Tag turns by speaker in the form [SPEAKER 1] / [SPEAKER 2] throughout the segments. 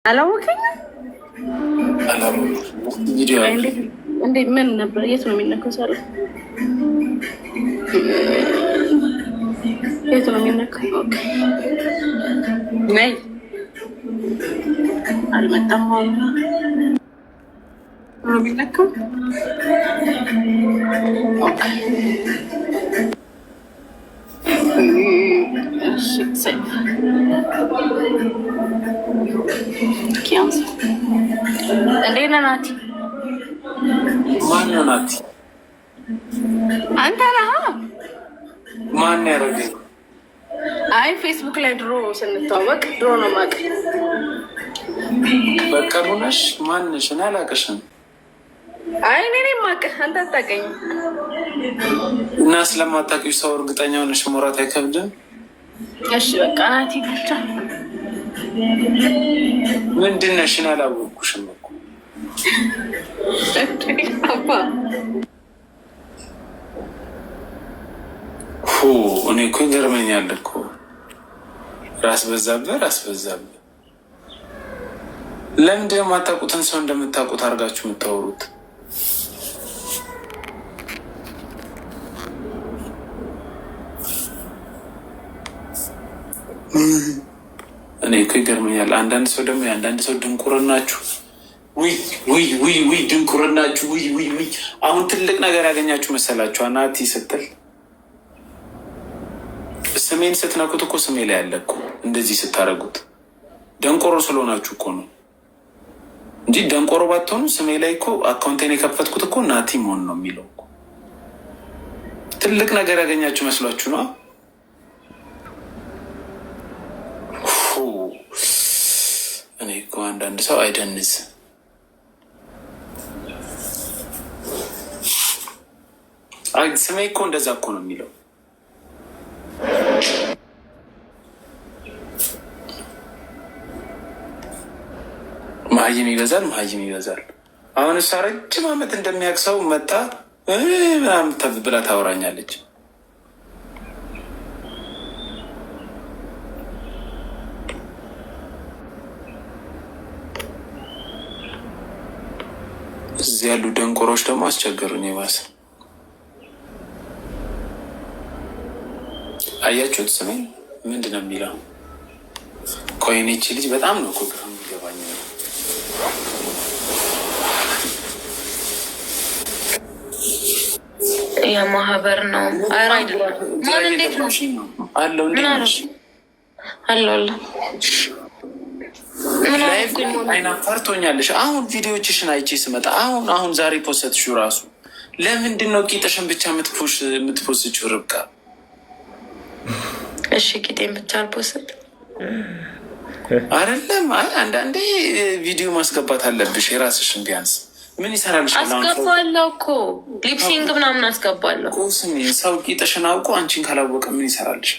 [SPEAKER 1] አላወቀኝም። እንዴ ምን ነበር? የት ነው የሚነካው? ሳለ የት ነው የሚነካው? ነይ አልመጣም ነው የሚነካው። እንዴት ነህ ናቲ?
[SPEAKER 2] ማነው ናቲ?
[SPEAKER 1] አንተ ነህ?
[SPEAKER 2] ማን ያደረገኝ?
[SPEAKER 1] አይ ፌስቡክ ላይ ድሮ ስንተዋወቅ ድሮ ነው የማውቅህ።
[SPEAKER 2] በቀሉ ነሽ? ማን ነሽ? እኔ አላውቅሽም።
[SPEAKER 1] አይ እኔ ነኝ የማውቅህ፣ አንተ አታውቀኝም።
[SPEAKER 2] እና ስለማታውቂው ሰው እርግጠኛ ሆነሽ ማውራት አይከብድም?
[SPEAKER 1] እሺ በቃ ናቲ ብቻ
[SPEAKER 2] ምንድን ነሽ? እኔ አላወቅኩሽም እኮ። እኔ እኮ ይገርመኛል እኮ ራስ በዛብህ። ለምንድን ነው የማታውቁትን ሰው እንደምታውቁት አድርጋችሁ የምታወሩት? እኔ እኮ ይገርመኛል። አንዳንድ ሰው ደግሞ የአንዳንድ ሰው ድንቁርናችሁ ድንቁርናችሁ አሁን ትልቅ ነገር ያገኛችሁ መሰላችሁ። ናቲ ስትል ስሜን ስትነኩት እኮ ስሜ ላይ ያለ እኮ እንደዚህ ስታደርጉት ደንቆሮ ስለሆናችሁ እኮ ነው እንጂ ደንቆሮ ባትሆኑ ስሜ ላይ እኮ አካውንቴን የከፈትኩት እኮ ናቲ መሆን ነው የሚለው እኮ። ትልቅ ነገር ያገኛችሁ መስሏችሁ ነው። እኔ እኮ አንዳንድ ሰው አይደንዝ ስሜ እኮ እንደዛ እኮ ነው የሚለው። መሀይም ይበዛል። አሁን እሷ ረጅም ዓመት እንደሚያውቅ ሰው መጣ ምናምን ብላ ታወራኛለች። እዚህ ያሉ ደንቆሮች ደግሞ አስቸገሩኝ። ባስ አያችሁት? ስሜ ምንድን ነው የሚለው? ኮይኔች ልጅ በጣም ነው እኮ ግራ የሚገባኝ።
[SPEAKER 3] የማህበር ነው። ኧረ አይደለም። ማን እንዴት ነው
[SPEAKER 2] አለው?
[SPEAKER 3] አለ
[SPEAKER 2] አይና ፈርቶኛለሽ። አሁን ቪዲዮችሽን አይቼ ስመጣ አሁን ዛሬ ፖስትሽው ራሱ ለምንድን ነው ቂጥሽን ብቻ የምትፖስችው? ርብቃ
[SPEAKER 3] እሺ ቂጤን ብቻ አልፖስት
[SPEAKER 2] አይደለም። አንዳንዴ ቪዲዮ ማስገባት አለብሽ የራስሽን። ቢያንስ ምን ይሰራልሽ?
[SPEAKER 3] አስገባለሁ እኮ ሊፕሲንግ ምናምን አስገባለሁ።
[SPEAKER 2] ሰው ቂጥሽን አውቆ አንቺን ካላወቀ ምን ይሰራልሽ?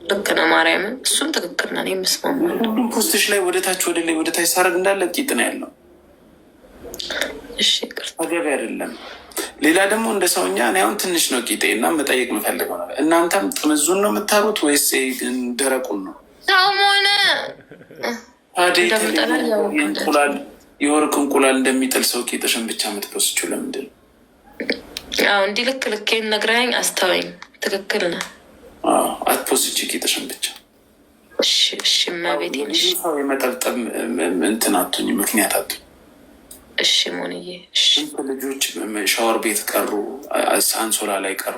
[SPEAKER 3] ልክ ነው ማርያምን፣ እሱም ትክክል ነው። የምስማማው
[SPEAKER 2] ሁሉም ፖስትሽ ላይ ወደታች ሳረግ እንዳለ ቂጥ ነው ያለው።
[SPEAKER 3] እሺ
[SPEAKER 2] አገቢ አይደለም። ሌላ ደግሞ እንደ ሰውኛ እኔ አሁን ትንሽ ነው ቂጤ እና መጠየቅ የምፈልገው ነገር እናንተም ጥምዙን ነው የምታሩት ወይስ ደረቁን ነው?
[SPEAKER 3] ታሞነ
[SPEAKER 2] የወርቅ እንቁላል እንደሚጥል ሰው ቂጥሽን ብቻ የምትፖስችው ለምንድን ነው?
[SPEAKER 3] ያው እንዲህ ልኬን ነግረኸኝ አስተወኝ። ትክክል ነው።
[SPEAKER 2] አትፖስች ቂጥሽን ብቻ።
[SPEAKER 3] እሺ መቤቴን
[SPEAKER 2] ሰው የመጠብጠብ እንትን አቱኝ ምክንያት አቱ።
[SPEAKER 3] እሺ ሞንዬ
[SPEAKER 2] ልጆች ሻወር ቤት ቀሩ፣ አንሶላ ላይ ቀሩ።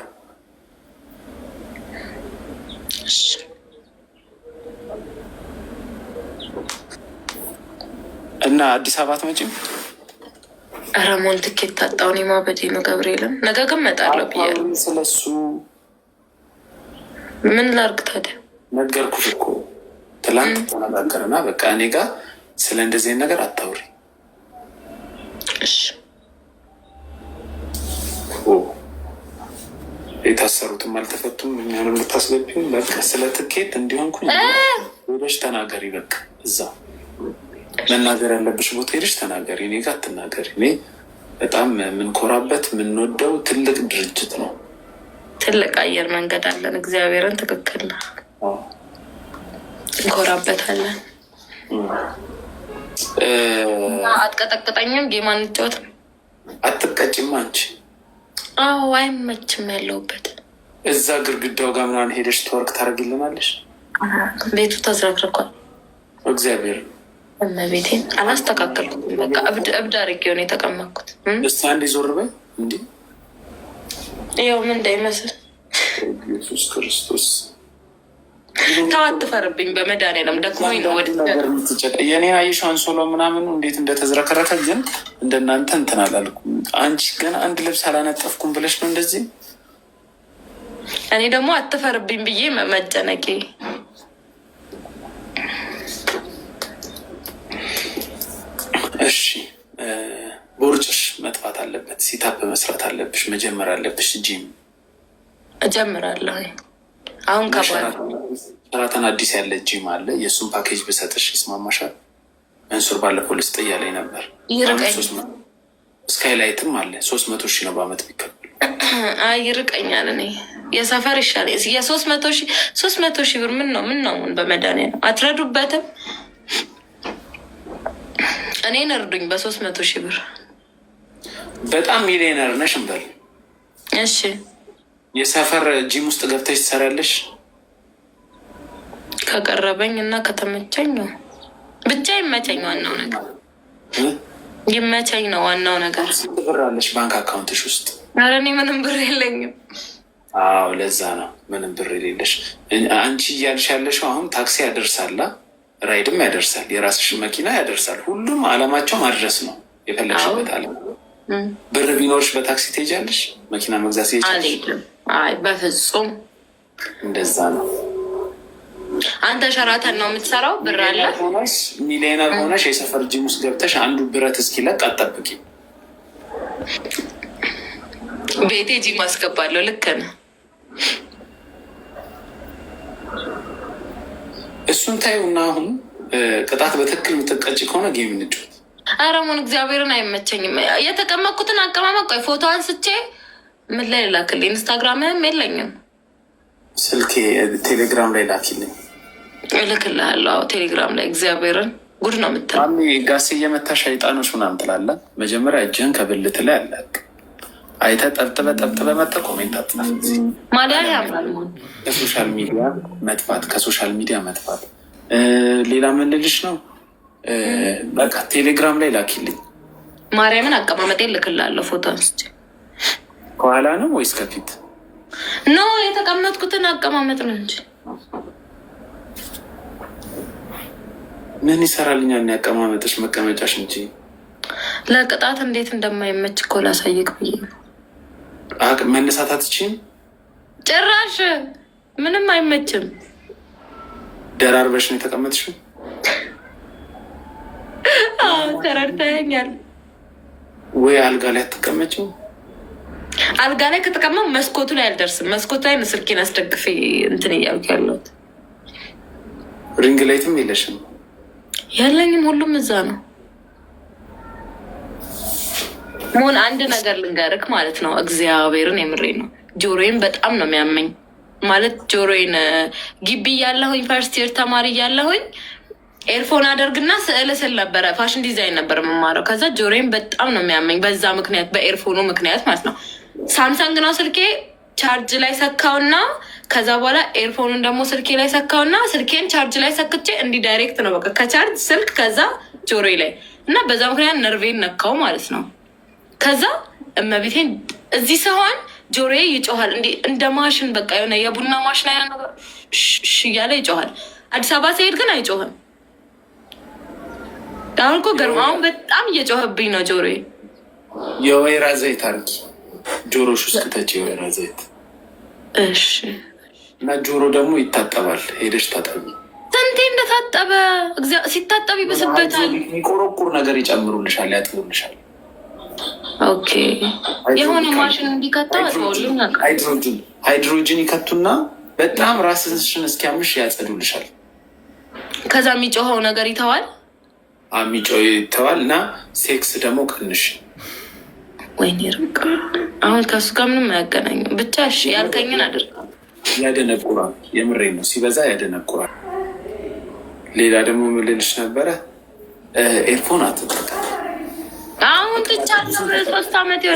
[SPEAKER 2] እና አዲስ አበባ አትመጪም?
[SPEAKER 3] ኧረ ሞን ትኬት ታጣውን የማበዴ ነው ገብርኤልን። ነገ ግን እመጣለሁ ብያለሁ።
[SPEAKER 2] ስለሱ
[SPEAKER 3] ምን ላድርግ ታዲያ?
[SPEAKER 2] ነገርኩሽ እኮ ትላንት ተነጋገርና በቃ እኔ ጋር ስለ እንደዚህ ነገር አታውሪ።
[SPEAKER 3] እሺ
[SPEAKER 2] የታሰሩትም አልተፈቱም። እኛንም ልታስገቢም በቃ ስለ ትኬት እንዲሆንኩኝ ሄደሽ ተናገሪ። በቃ እዛ መናገር ያለብሽ ቦታ ሄደሽ ተናገሪ። እኔ ጋር አትናገሪ። እኔ በጣም የምንኮራበት የምንወደው ትልቅ ድርጅት ነው።
[SPEAKER 3] ትልቅ አየር መንገድ አለን። እግዚአብሔርን ትክክል ነው። እንኮራበታለን። አትቀጠቅጠኝም? ጌም አንጫወትም?
[SPEAKER 2] አትቀጭም አንቺ?
[SPEAKER 3] አዎ አይመችም ያለሁበት።
[SPEAKER 2] እዛ ግርግዳው ጋር ምናምን ሄደሽ ተወርቅ ታደርጊልናለሽ?
[SPEAKER 3] ቤቱ ተዝረክርኳል።
[SPEAKER 2] እግዚአብሔር
[SPEAKER 3] እመቤቴን አላስተካከልኩትም። በቃ እብድ አድርጌው ነው የተቀመጥኩት።
[SPEAKER 2] እስቲ አንዴ ዞር በይ እንዲ
[SPEAKER 3] ይኸው ምን እንዳይመስል።
[SPEAKER 2] ኢየሱስ ክርስቶስ
[SPEAKER 3] ተው አትፈርብኝ። በመድኃኒዓለም ደክሞኝ ነው።
[SPEAKER 2] የኔን አየሽ አንሶሎ ምናምኑ እንዴት እንደተዝረከረከ። ግን እንደናንተ እንትን አላልኩም። አንቺ ገና አንድ ልብስ አላነጠፍኩም ብለሽ ነው እንደዚህ።
[SPEAKER 3] እኔ ደግሞ አትፈርብኝ ብዬ መጨነቄ።
[SPEAKER 2] እሺ ቦርጭሽ መጥፋት አለበት። ሲታፕ መስራት አለብሽ። መጀመር አለብሽ። ጂም
[SPEAKER 3] እጀምራለሁ። አሁን
[SPEAKER 2] ሸራተን አዲስ ያለ ጂም አለ። የእሱን ፓኬጅ ብሰጥሽ ይስማማሻል? መንሱር ባለፈው ልስጥ እያለኝ ነበር። ስካይላይትም አለ 300 ሺህ ነው በአመት ቢከፍል።
[SPEAKER 3] አይ ይርቀኛል። እኔ የሰፈር ይሻል። የ300 ሺህ ብር ምን ነው በመድኃኒዓለም አትረዱበትም? እኔን እርዱኝ በ300 ሺህ ብር።
[SPEAKER 2] በጣም ሚሊዮነር ነሽ እንበል።
[SPEAKER 3] እሺ
[SPEAKER 2] የሰፈር ጂም ውስጥ ገብተሽ ትሰሪያለሽ?
[SPEAKER 3] ከቀረበኝ እና ከተመቸኝ ነው። ብቻ ይመቸኝ። ዋናው ነገር ይመቸኝ ነው ዋናው ነገር።
[SPEAKER 2] ስንት ብር አለሽ ባንክ አካውንትሽ ውስጥ?
[SPEAKER 3] ኧረ እኔ ምንም ብር የለኝም።
[SPEAKER 2] አዎ ለዛ ነው ምንም ብር የሌለሽ። አንቺ እያልሽ ያለሽው አሁን ታክሲ ያደርሳላ፣ ራይድም ያደርሳል፣ የራስሽ መኪና ያደርሳል። ሁሉም አላማቸው ማድረስ ነው የፈለግሽበት አለም። ብር ቢኖርሽ በታክሲ ትሄጃለሽ? መኪና መግዛት ትሄጃለሽ?
[SPEAKER 3] አይ በፍጹም
[SPEAKER 2] እንደዛ ነው።
[SPEAKER 3] አንተ ሸራተን ነው የምትሰራው? ብር አለ?
[SPEAKER 2] ሚሊዮነር ሆነሽ የሰፈር ጂም ውስጥ ገብተሽ አንዱ ብረት እስኪለቅ አጠብቂ።
[SPEAKER 3] ቤቴ ጂም አስገባለሁ። ልክ ነህ።
[SPEAKER 2] እሱን ታዩና አሁን ቅጣት በትክክል የምትቀጭ ከሆነ ጌም እንጫወት።
[SPEAKER 3] አረሙን እግዚአብሔርን አይመቸኝም። የተቀመጥኩትን አቀማመጥ ቆይ ፎቶ አንስቼ ምን ላይ ላክልኝ? ኢንስታግራምህም የለኝም።
[SPEAKER 2] ስልኬ ቴሌግራም ላይ ላኪልኝ።
[SPEAKER 3] እልክልሃለሁ። አዎ ቴሌግራም ላይ እግዚአብሔርን ጉድ ነው የምትለው።
[SPEAKER 2] ጋሴ እየመታ ሸይጣኖች ምናምን ትላለህ። መጀመሪያ እጅህን ከብልት ላይ አለቅ አይተህ ጠብጥበህ መተህ ኮሜንት አትጻፍ።
[SPEAKER 3] ማሊያ ያምራል።
[SPEAKER 2] ከሶሻል ሚዲያ መጥፋት። ሌላ ምን ልልሽ ነው? በቃ ቴሌግራም ላይ ላኪልኝ።
[SPEAKER 3] ማርያምን አቀማመጤን እልክልሃለሁ ፎቶ አንስቼ።
[SPEAKER 2] ከኋላ ነው ወይስ ከፊት?
[SPEAKER 3] ኖ የተቀመጥኩትን አቀማመጥ ነው እንጂ
[SPEAKER 2] ምን ይሰራልኛል? ያቀማመጥሽ መቀመጫሽ እንጂ
[SPEAKER 3] ለቅጣት እንዴት እንደማይመች እኮ ላሳይቅ ብዬ ነው።
[SPEAKER 2] መነሳት አትችይም?
[SPEAKER 3] ጭራሽ ምንም አይመችም።
[SPEAKER 2] ደራርበሽ ነው የተቀመጥሽው?
[SPEAKER 3] ተረድተኸኛል
[SPEAKER 2] ወይ? አልጋ ላይ አትቀመጭም?
[SPEAKER 3] አልጋ ላይ ከተቀመጥ መስኮቱ ላይ አልደርስም። መስኮቱ ላይ ስልኬን አስደግፌ እንትን እያልኩ ያለሁት።
[SPEAKER 2] ሪንግ ላይትም የለሽም?
[SPEAKER 3] ያለኝም ሁሉም እዛ ነው። ሞን አንድ ነገር ልንገርክ ማለት ነው። እግዚአብሔርን የምሬ ነው። ጆሮዬን በጣም ነው የሚያመኝ። ማለት ጆሮዬን ግቢ እያለሁኝ ፈርስት ይር ተማሪ እያለሁኝ ኤርፎን አደርግና ስዕል ስል ነበረ። ፋሽን ዲዛይን ነበር የምማረው። ከዛ ጆሮዬን በጣም ነው የሚያመኝ በዛ ምክንያት፣ በኤርፎኑ ምክንያት ማለት ነው። ሳምሰንግ ነው ስልኬ። ቻርጅ ላይ ሰካውና ከዛ በኋላ ኤርፎኑን ደግሞ ስልኬ ላይ ሰካውና ስልኬን ቻርጅ ላይ ሰክቼ እንዲህ ዳይሬክት ነው በቃ ከቻርጅ ስልክ ከዛ ጆሮዬ ላይ እና በዛ ምክንያት ነርቬን ነካው ማለት ነው። ከዛ እመቤቴን እዚህ ስሆን ጆሮዬ ይጮሃል እንዲህ እንደ ማሽን በቃ የሆነ የቡና ማሽን አይነት ነገር እያለ ይጮሃል። አዲስ አበባ ሲሄድ ግን አይጮህም። አሁን እኮ ገርማ አሁን በጣም እየጮህብኝ ነው ጆሮዬ።
[SPEAKER 2] የወይራ ዘይት አርጊ ጆሮሽ ውስጥ ክተች፣ የወይራ ዘይት።
[SPEAKER 3] እሺ።
[SPEAKER 2] እና ጆሮ ደግሞ ይታጠባል። ሄደሽ ታጠቢ።
[SPEAKER 3] ስንቴ እንደታጠበ ሲታጠብ ይብስበታል።
[SPEAKER 2] የሚቆረቁር ነገር ይጨምሩልሻል፣ ያጥቡልሻል።
[SPEAKER 3] ኦኬ። የሆነ ማሽን እንዲከታ
[SPEAKER 2] ሃይድሮጅን ይከቱና በጣም ራስሽን እስኪያምሽ ያጸዱልሻል።
[SPEAKER 3] ከዛ የሚጮኸው ነገር ይተዋል።
[SPEAKER 2] የሚጮህ ይተዋል። እና ሴክስ ደግሞ ቀንሽ።
[SPEAKER 3] ወይኔ ርቅ አሁን ከሱ ጋር ምንም አያገናኝም። ብቻ እሺ ያልከኝን አድርግ።
[SPEAKER 2] ያደነቁራል። የምሬ ነው። ሲበዛ ያደነቁራል። ሌላ ደግሞ ምን ልልሽ ነበረ? ኤርፎን አትጠቀም።
[SPEAKER 3] አሁን ትቻለሁ 3 ዓመት የሆነ